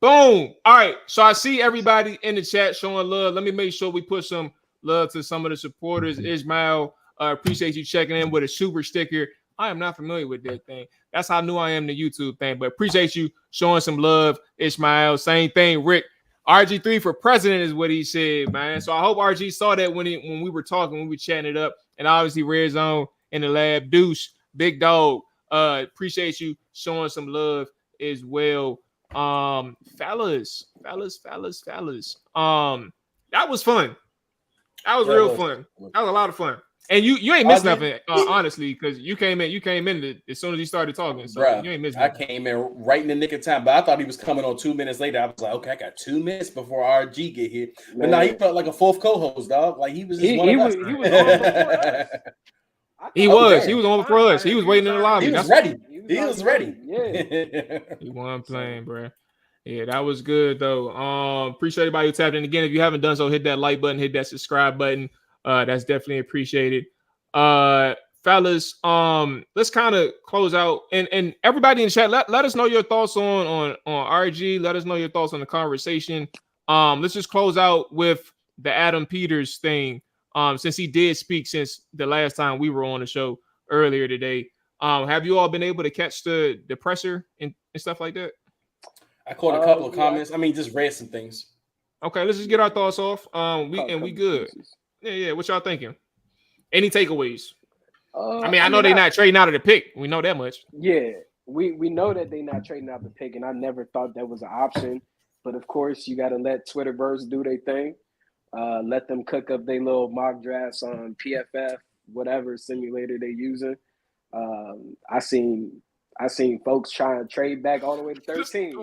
All right. So I see everybody in the chat showing love. Let me make sure we put some love to some of the supporters. Ismail, appreciate you checking in with a super sticker. I am not familiar with that thing. That's how new I am to YouTube thing. But appreciate you showing some love, Ishmael. Same thing, Rick. RG3 for president is what he said, man. So I hope RG saw that when we were talking, when we were chatting it up. And obviously, Red Zone in the lab. Deuce, big dog. Appreciate you showing some love as well. Fellas. That was fun. That was real fun. That was a lot of fun. And you ain't missed nothing, honestly, because you came in as soon as he started talking. So bruh, you ain't missed nothing. I came in right in the nick of time, but I thought he was coming on 2 minutes later. I was like, okay, I got 2 minutes before RG get here. But now he felt like a fourth co-host, dog. Like he was just one of us. He was on before us. He was on before us. He was waiting in the lobby. He was ready. He was ready. Yeah. He wasn't playing, bro. Yeah, that was good though. Appreciate everybody who tapped in. Again, if you haven't done so, hit that like button, hit that subscribe button. That's definitely appreciated. Fellas, let's kind of close out and everybody in the chat, let us know your thoughts on RG. Let us know your thoughts on the conversation. Let's just close out with the Adam Peters thing. Since he did speak since the last time we were on the show earlier today. Have you all been able to catch the presser and stuff like that? I caught a couple of comments. I mean, just read some things. Okay, let's just get our thoughts off. We good. Yeah. What y'all thinking? Any takeaways? I know they're not trading out of the pick. We know that much. Yeah, we know that they're not trading out the pick, and I never thought that was an option. But of course, you got to let Twitterverse do their thing. Let them cook up their little mock drafts on PFF, whatever simulator they're using. I seen folks trying to trade back all the way to 13.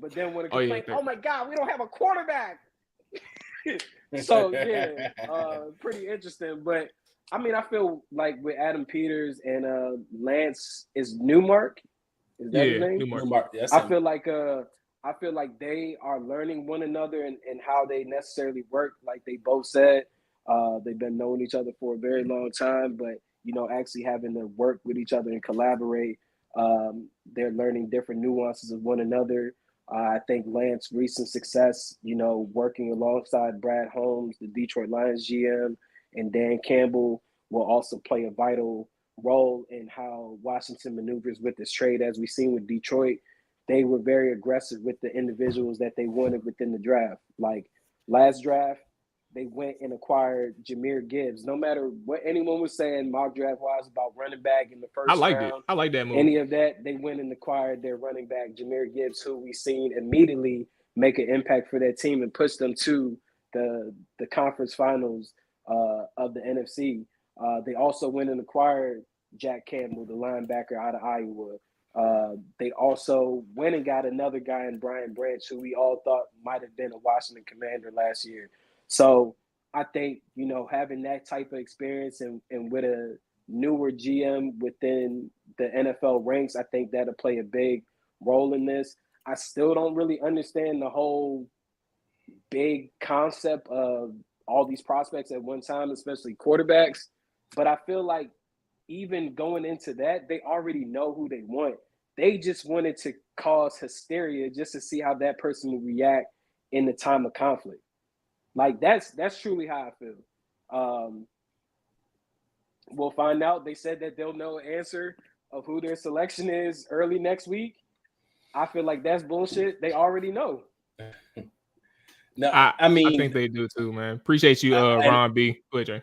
But then when it complain, oh my God, we don't have a quarterback. So yeah, pretty interesting. But I mean, I feel like with Adam Peters and Lance is Newmark. Is that his name? Newmark. Yes, I feel like they are learning one another and how they necessarily work. Like they both said, they've been knowing each other for a very long time, but actually having to work with each other and collaborate, they're learning different nuances of one another. I think Lance's recent success, working alongside Brad Holmes, the Detroit Lions GM, and Dan Campbell will also play a vital role in how Washington maneuvers with this trade. As we've seen with Detroit, they were very aggressive with the individuals that they wanted within the draft. Like last draft, they went and acquired Jahmyr Gibbs. No matter what anyone was saying mock draft wise about running back in the first round. I like that move. Any of that, they went and acquired their running back, Jahmyr Gibbs, who we seen immediately make an impact for that team and push them to the conference finals of the NFC. They also went and acquired Jack Campbell, the linebacker out of Iowa. They also went and got another guy in Brian Branch, who we all thought might have been a Washington Commander last year. So I think, having that type of experience and with a newer GM within the NFL ranks, I think that'll play a big role in this. I still don't really understand the whole big concept of all these prospects at one time, especially quarterbacks. But I feel like even going into that, they already know who they want. They just wanted to cause hysteria just to see how that person would react in the time of conflict. Like that's truly how I feel. We'll find out. They said that they'll know an answer of who their selection is early next week. I feel like that's bullshit. They already know. No, I think they do too, man. Appreciate you, Ron B. Go ahead, Jay.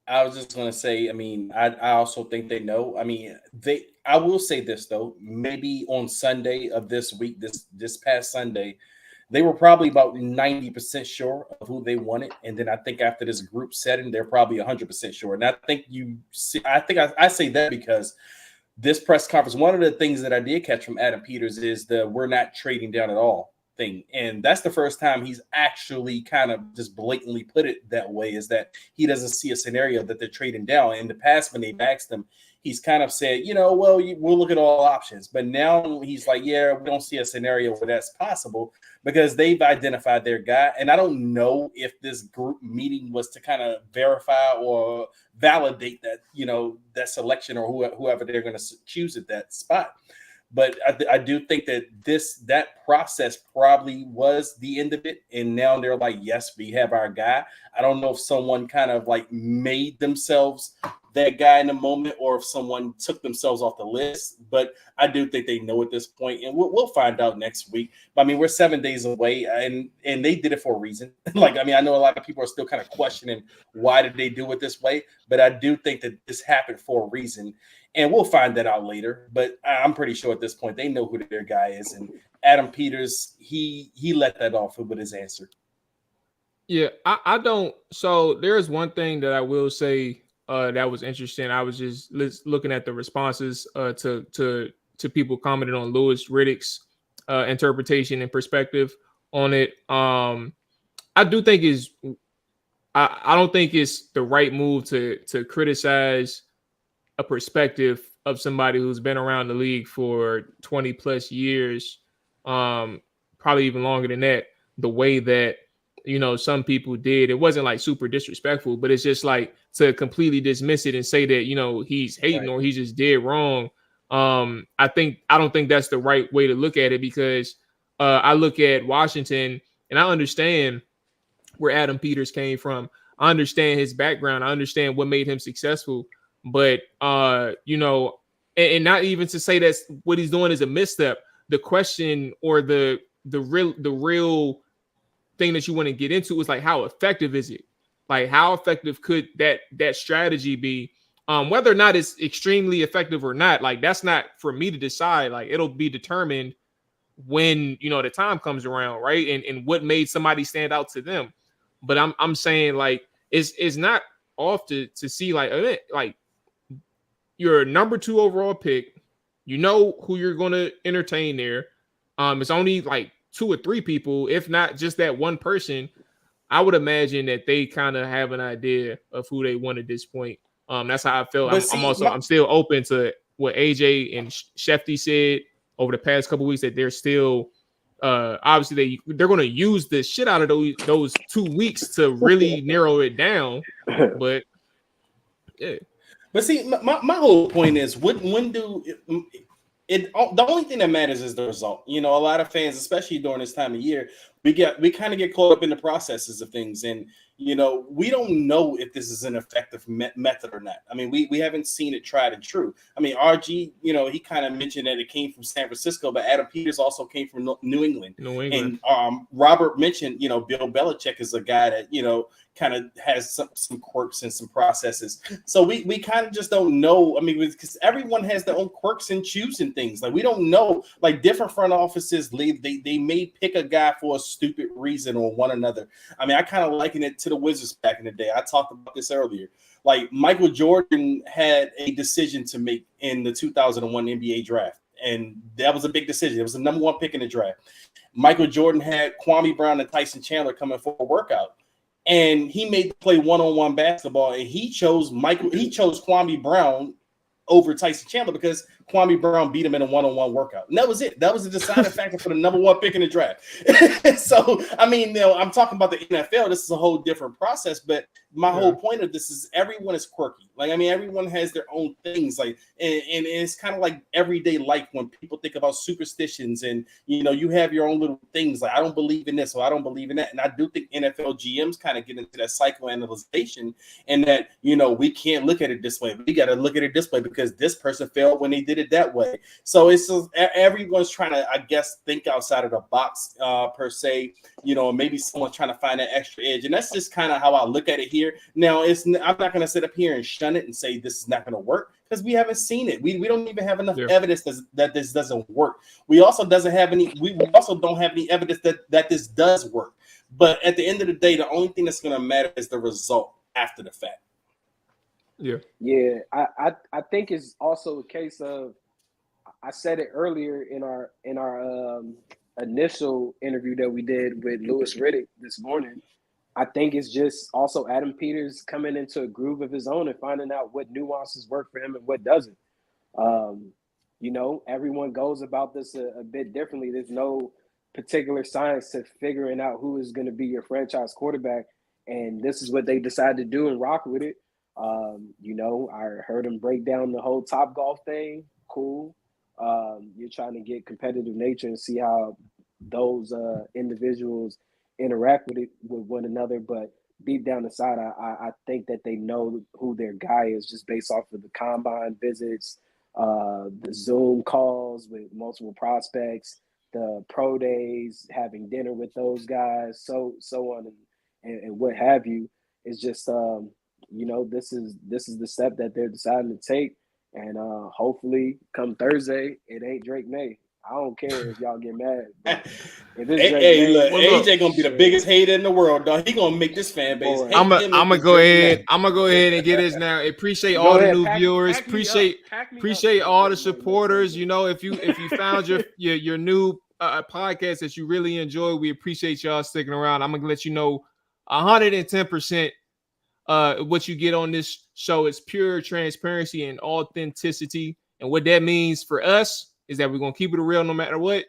I was just gonna say, I also think they know. I will say this though, maybe on Sunday of this week, this past Sunday, they were probably about 90% sure of who they wanted, and then I think after this group setting, they're probably 100% sure. And I think I say that because this press conference, one of the things that I did catch from Adam Peters is the "we're not trading down at all" thing. And that's the first time he's actually kind of just blatantly put it that way, is that he doesn't see a scenario that they're trading down. In the past, when they've asked him, he's kind of said, well, we'll look at all options. But now he's like, yeah, we don't see a scenario where that's possible, because they've identified their guy. And I don't know if this group meeting was to kind of verify or validate that, that selection or whoever they're going to choose at that spot. But I do think that that process probably was the end of it. And now they're like, yes, we have our guy. I don't know if someone kind of like made themselves that guy in the moment, or if someone took themselves off the list. But I do think they know at this point, and we'll find out next week. But I mean, we're 7 days away, and they did it for a reason. Like, I mean, I know a lot of people are still kind of questioning why did they do it this way, but I do think that this happened for a reason, and we'll find that out later. But I'm pretty sure at this point they know who their guy is, and Adam Peters, he let that off with his answer. Yeah, I don't. So there's one thing that I will say that was interesting. I was just looking at the responses to people commenting on Louis Riddick's interpretation and perspective on it. I do think I don't think it's the right move to criticize a perspective of somebody who's been around the league for 20 plus years, probably even longer than that, the way that some people did. It wasn't like super disrespectful, but it's just like to completely dismiss it and say that, he's hating, right, or he's just dead wrong. I don't think that's the right way to look at it, because I look at Washington and I understand where Adam Peters came from. I understand his background. I understand what made him successful, but and not even to say that what he's doing is a misstep. The question or the real thing that you want to get into is like, how effective is it? Like, how effective could that strategy be? Whether or not it's extremely effective or not, like, that's not for me to decide. Like, it'll be determined when the time comes around, right? And what made somebody stand out to them. But I'm saying, like, it's not off to see like your number 2 overall pick. Who you're going to entertain there. It's only like 2 or 3 people, if not just that one person. I would imagine that they kind of have an idea of who they want at this point. That's how I feel. I'm still open to what AJ and Shefty said over the past couple of weeks, that they're still obviously they're going to use the shit out of those 2 weeks to really narrow it down. But yeah. But see, my whole point is, when do it? The only thing that matters is the result. A lot of fans, especially during this time of year, we kind of get caught up in the processes of things, and we don't know if this is an effective method or not. I mean, we haven't seen it tried and true. I mean, RG, he kind of mentioned that it came from San Francisco, but Adam Peters also came from New England. And Robert mentioned, Bill Belichick is a guy that kind of has some quirks and some processes. So we kind of just don't know. I mean, because everyone has their own quirks in choosing things. Like, we don't know. Like, different front offices, they may pick a guy for a stupid reason or one another. I mean, I kind of liken it to the Wizards back in the day. I talked about this earlier. Like, Michael Jordan had a decision to make in the 2001 NBA draft, and that was a big decision. It was the number 1 pick in the draft. Michael Jordan had Kwame Brown and Tyson Chandler coming for a workout, and he made the play one-on-one basketball, and he chose Kwame Brown over Tyson Chandler because Kwame Brown beat him in a one-on-one workout. And that was it. That was the deciding factor for the number 1 pick in the draft. So, I mean, I'm talking about the NFL. This is a whole different process, but my whole point of this is everyone is quirky. Like, I mean, everyone has their own things. Like, and it's kind of like everyday life when people think about superstitions, and you have your own little things. Like, I don't believe in this, or I don't believe in that. And I do think NFL GMs kind of get into that psychoanalyzation, and that we can't look at it this way. We got to look at it this way because this person failed when they did it that way. So it's just, everyone's trying to, I guess, think outside of the box per se. Maybe someone's trying to find that extra edge, and that's just kind of how I look at it here. Now, I'm not going to sit up here and shun it and say this is not going to work, because we haven't seen it. We don't even have enough evidence that this doesn't work. We also don't have any evidence that this does work. But at the end of the day, the only thing that's going to matter is the result after the fact. Yeah. I think it's also a case of, I said it earlier in our initial interview that we did with Louis Riddick this morning. I think it's just also Adam Peters coming into a groove of his own and finding out what nuances work for him and what doesn't. Everyone goes about this a bit differently. There's no particular science to figuring out who is going to be your franchise quarterback, and this is what they decided to do and rock with it. I heard him break down the whole Topgolf thing. Cool. You're trying to get competitive nature and see how those individuals interact with one another, but deep down inside, I think that they know who their guy is just based off of the combine visits, the Zoom calls with multiple prospects, the pro days, having dinner with those guys, so on and what have you. It's just this is the step that they're deciding to take, and hopefully come Thursday it ain't Drake May. I don't care if y'all get mad. If it's look, AJ gonna be the biggest hater in the world, dog. He gonna make this fan base. I'm gonna go ahead and get this now. Appreciate all the new viewers. Appreciate all the supporters. If you found your new podcast that you really enjoy, we appreciate y'all sticking around. I'm gonna let you know 110% what you get on this show is pure transparency and authenticity, and what that means for us is that we're gonna keep it real no matter what.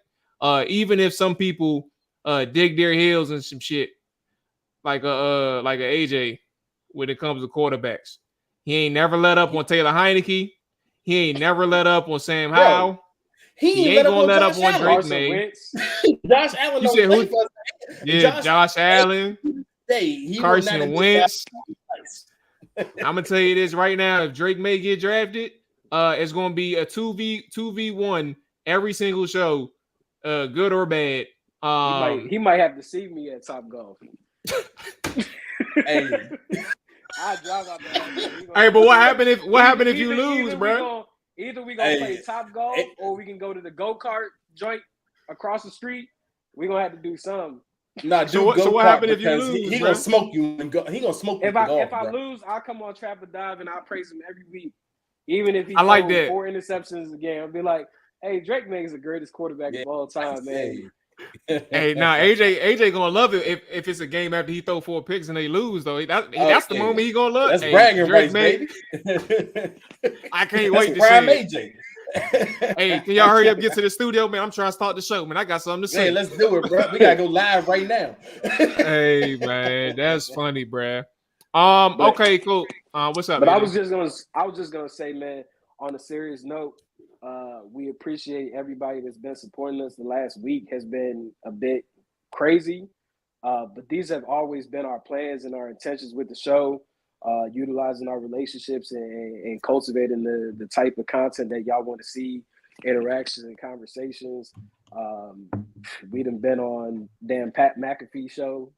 Even if some people dig their heels and some shit, like a AJ when it comes to quarterbacks. He ain't never let up on Taylor Heineke. He ain't never let up on Sam Howell. He ain't gonna let up on Drake May. Josh Allen. You said who? Yeah, Josh Allen. Carson Wentz. I'm gonna tell you this right now: if Drake May get drafted, it's gonna be a 2v1 every single show, good or bad. He might have to see me at Topgolf. Hey, I drive out there. Hey, but what happened if you lose, bro? Either we gonna play Topgolf or we can go to the go-kart joint across the street. We gonna have to do something. So what happened if you lose? He gonna smoke you and go. He gonna smoke you. If I lose, I'll come on Trap or Dive and I'll praise him every week. Even if he I like throws that 4 interceptions again, I'll be like, "Hey, Drake May is the greatest quarterback of all time, man." Hey, now AJ gonna love it if it's a game after he throw 4 picks and they lose though. That's the moment he gonna love. That's bragging rights, baby. I can't wait to see it. Hey, can y'all hurry up, get to the studio, man? I'm trying to start the show, man. I got something to say. Hey, let's do it, bro. We gotta go live right now. Hey, man, that's funny, bro. Okay, cool. What's up? But man? I was just gonna say, man, on a serious note, we appreciate everybody that's been supporting us. The last week has been a bit crazy, but these have always been our plans and our intentions with the show. Utilizing our relationships and cultivating the type of content that y'all want to see, interactions and conversations. We done been on damn Pat McAfee show,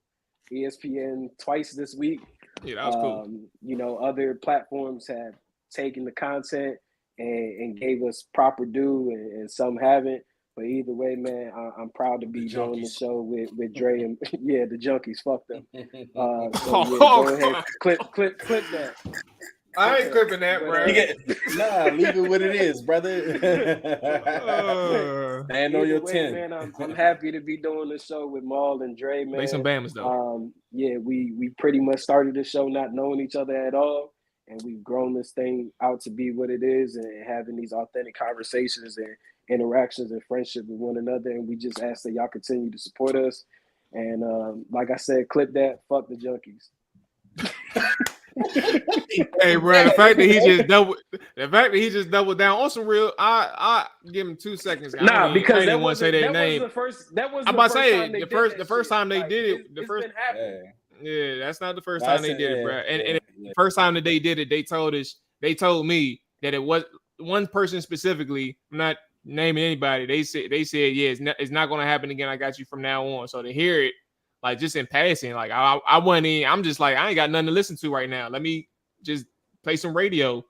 ESPN twice this week. Yeah, that was cool. Other platforms have taken the content and gave us proper due, and some haven't. But either way, man, I'm proud to be doing the show with Dre and the Junkies. Fuck them. Go ahead, clip that. I ain't clipping that, bro. Leave it what it is, brother. Man, on your 10. Man, I'm happy to be doing the show with Mual and Dre, man. Play some Bamas though. We pretty much started the show not knowing each other at all, and we've grown this thing out to be what it is, and having these authentic conversations and interactions and friendship with one another. And we just ask that y'all continue to support us. And like I said, clip that. Fuck the Junkies. Hey, bro, the fact that he just doubled down on some real, I give him 2 seconds. Because that was the first time they did it. Yeah, that's not the first time they did it, bro. And the first time that they did it, they told me that it was one person specifically. I'm not naming anybody. They said, yeah, it's not going to happen again. I got you from now on. So to hear it, like just in passing, like I went in, I'm just like, I ain't got nothing to listen to right now. Let me just play some radio.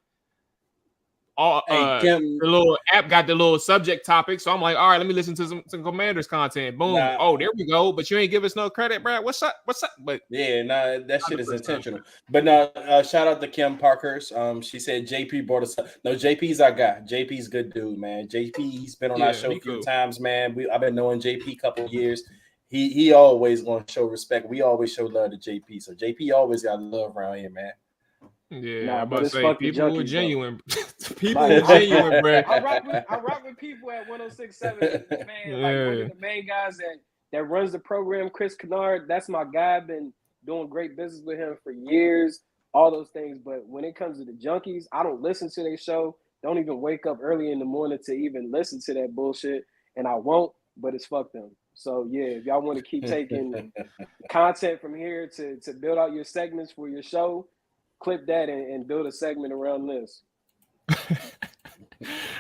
Kim, the little app got the little subject topic. So I'm like, all right, let me listen to some Commanders content. Boom. Nah. There we go. But you ain't give us no credit, Brad. What's up? But yeah, nah, that shit is 100%. intentional. But no, shout out to Kim Parkhurst. She said JP brought us up. No, JP's our guy. JP's good dude, man. JP's been on our show a few times, man. I've been knowing JP a couple of years. He always gonna show respect. We always show love to JP. So JP always got love around here, man. Yeah, I'm about to say people were genuine. People were genuine, bro. I rock with people at 106.7, man. Yeah. Like one of the main guys that runs the program, Chris Kennard. That's my guy. I've been doing great business with him for years. All those things. But when it comes to the junkies, I don't listen to their show. Don't even wake up early in the morning to even listen to that bullshit. And I won't. But it's fuck them. So yeah, if y'all want to keep taking content from here to build out your segments for your show, clip that and build a segment around this.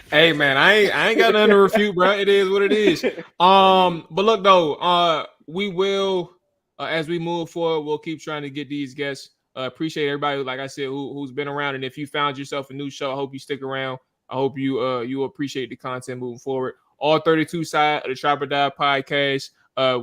Hey man, I ain't got nothing to refute, bro. It is what it is. But look though, we will as we move forward, we'll keep trying to get these guests. Appreciate everybody, like I said, who's been around. And if you found yourself a new show, I hope you stick around. I hope you appreciate the content moving forward. All 32 side of the Trap or Die podcast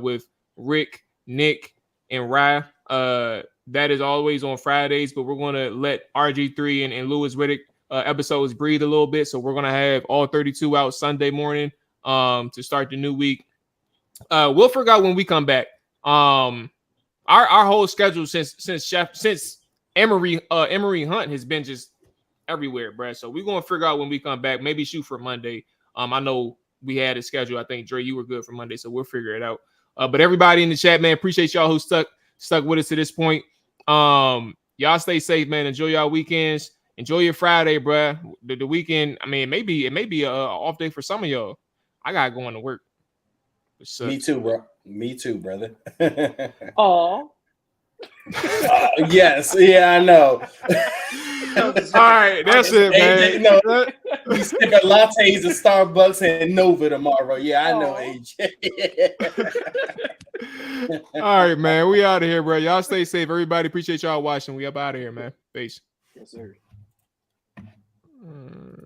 with Rick, Nick, and Rye. That is always on Fridays, but we're going to let RG3 and Louis Riddick episodes breathe a little bit. So we're going to have all 32 out Sunday morning to start the new week. We'll figure out when we come back. Our whole schedule since Emory Hunt has been just everywhere, bro. So we're going to figure out when we come back. Maybe shoot for Monday. I know we had a schedule. I think, Dre, you were good for Monday, so we'll figure it out. But everybody in the chat, man, appreciate y'all who stuck with us to this point. Y'all stay safe, man. Enjoy y'all weekends. Enjoy your Friday, bro. The weekend, I mean, it may be a off day for some of y'all. I gotta go into work. Me too, bro. Me too, brother. Oh. Yes, yeah, I know. All right, that's it, man. AJ, we stick a lattes at Starbucks and Nova tomorrow. Yeah, I know, AJ. All right, man. We out of here, bro. Y'all stay safe. Everybody, appreciate y'all watching. We up out of here, man. Peace. Yes, sir.